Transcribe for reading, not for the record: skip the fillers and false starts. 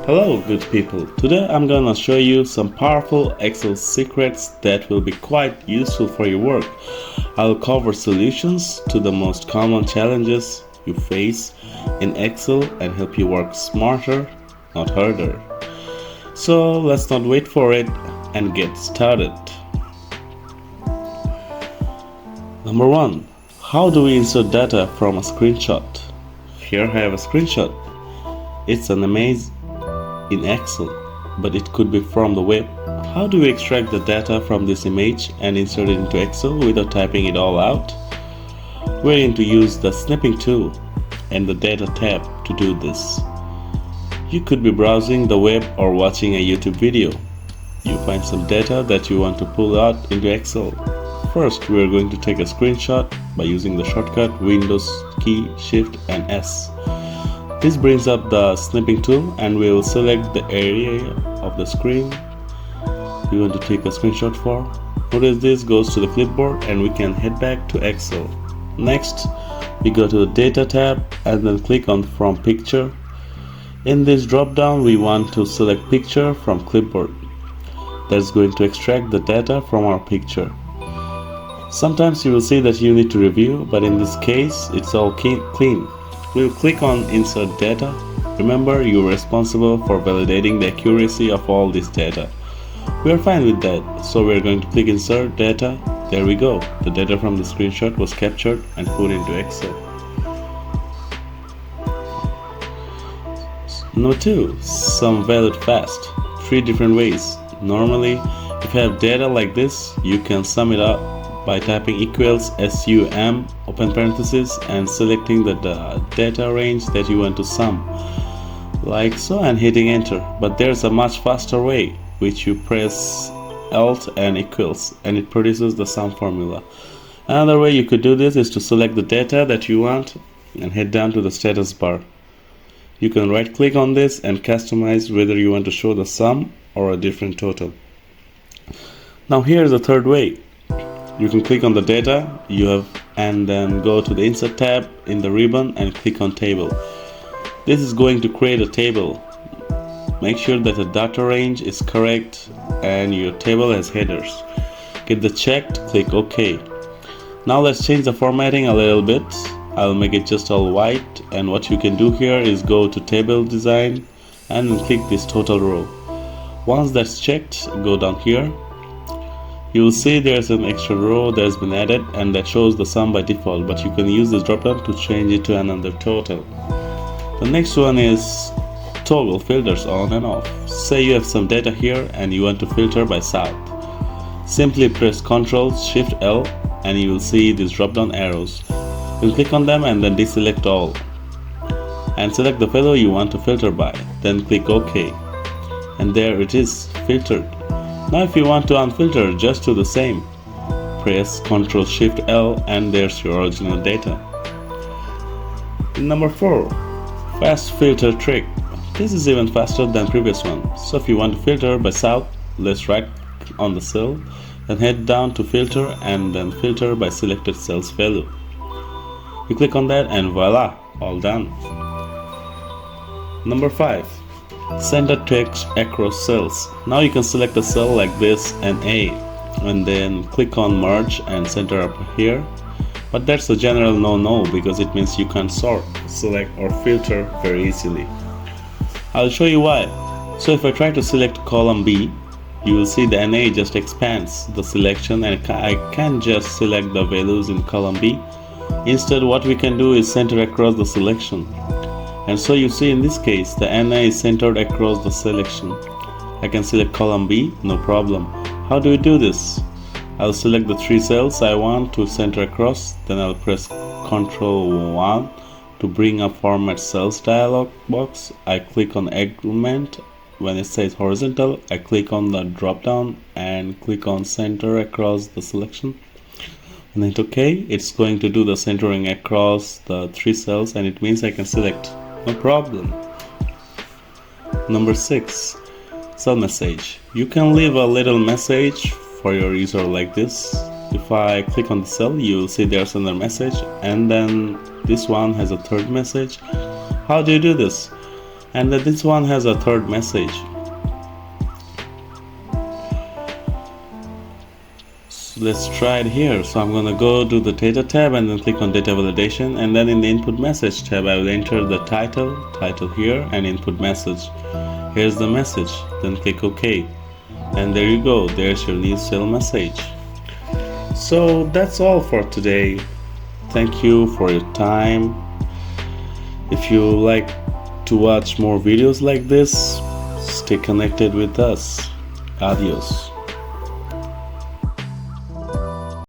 Hello, good people. Today I'm gonna show you some powerful Excel secrets that will be quite useful for your work. I'll cover solutions to the most common challenges you face in Excel and help you work smarter, not harder. So let's not wait for it and get started. Number 1. How do we insert data from a screenshot? Here I have a screenshot. It's an image in Excel, but it could be from the web. How do we extract the data from this image and insert it into Excel without typing it all out? We're going to use the snipping tool and the data tab to do this. You could be browsing the web or watching a YouTube video. You find some data that you want to pull out into Excel. First, we are going to take a screenshot by using the shortcut Windows key Shift and S. This brings up the snipping tool and we will select the area of the screen we want to take a screenshot for. Notice this goes to the clipboard and we can head back to Excel. Next, we go to the data tab and then click on from picture. In this drop down we want to select picture from clipboard. That's going to extract the data from our picture. Sometimes you will see that you need to review, but in this case it's all clean. We'll click on insert data. Remember, you're responsible for validating the accuracy of all this data. We are fine with that, so we're going to click insert data. There we go. The data from the screenshot was captured and put into Excel. Number 2. Sum valid fast. 3 different ways. Normally, if you have data like this, you can sum it up by typing equals sum open parenthesis and selecting the data range that you want to sum, like so, and hitting enter. But there's a much faster way, which you press alt and equals and it produces the sum formula. Another way you could do this is to select the data that you want and head down to the status bar. You can right click on this and customize whether you want to show the sum or a different total. Now here's the third way. You can click on the data you have and then go to the insert tab in the ribbon and click on table. This is going to create a table. Make sure that the data range is correct and your table has headers. Get the checked, click OK. Now let's change the formatting a little bit. I'll make it just all white, and what you can do here is go to table design and then click this total row. Once that's checked, go down here. You will see there's an extra row that's been added and that shows the sum by default, but you can use this drop down to change it to another total. The next one is toggle filters on and off. Say you have some data here and you want to filter by south. Simply press Ctrl Shift L and you will see these drop down arrows. You click on them and then deselect all and select the fellow you want to filter by. Then click OK and there it is, filtered. Now if you want to unfilter, just do the same. Press Ctrl Shift L and there's your original data. Number 4. Fast filter trick. This is even faster than previous one. So if you want to filter by south, let's right on the cell and head down to filter and then filter by selected cell's value. You click on that and voila, all done. Number 5. Center text across cells. Now you can select a cell like this and A and then click on merge and center up here, but that's a general no because it means you can't sort, select or filter very easily. I'll show you why. So if I try to select column B, you will see the NA just expands the selection and I can't just select the values in column B. Instead, what we can do is center across the selection. And so you see in this case the NA is centered across the selection. I can select column B, no problem. How do we do this? I'll select the 3 cells I want to center across, then I'll press Ctrl 1 to bring up Format Cells dialog box. I click on Agreement. When it says horizontal, I click on the drop down and click on Center across the selection. And hit OK. It's going to do the centering across the 3 cells and it means I can select. No problem. Number 6. Cell message. You can leave a little message for your user like this. If I click on the cell, you will see there's another message and then this one has a third message. How do you do this? And then this one has a third message. So let's try it here. So I'm gonna go to the data tab and then click on data validation, and then in the input message tab I will enter the title here, and input message. Here's the message, then click OK, and there you go, there's your new sale message. So that's all for today. Thank you for your time. If you like to watch more videos like this, stay connected with us. Adios.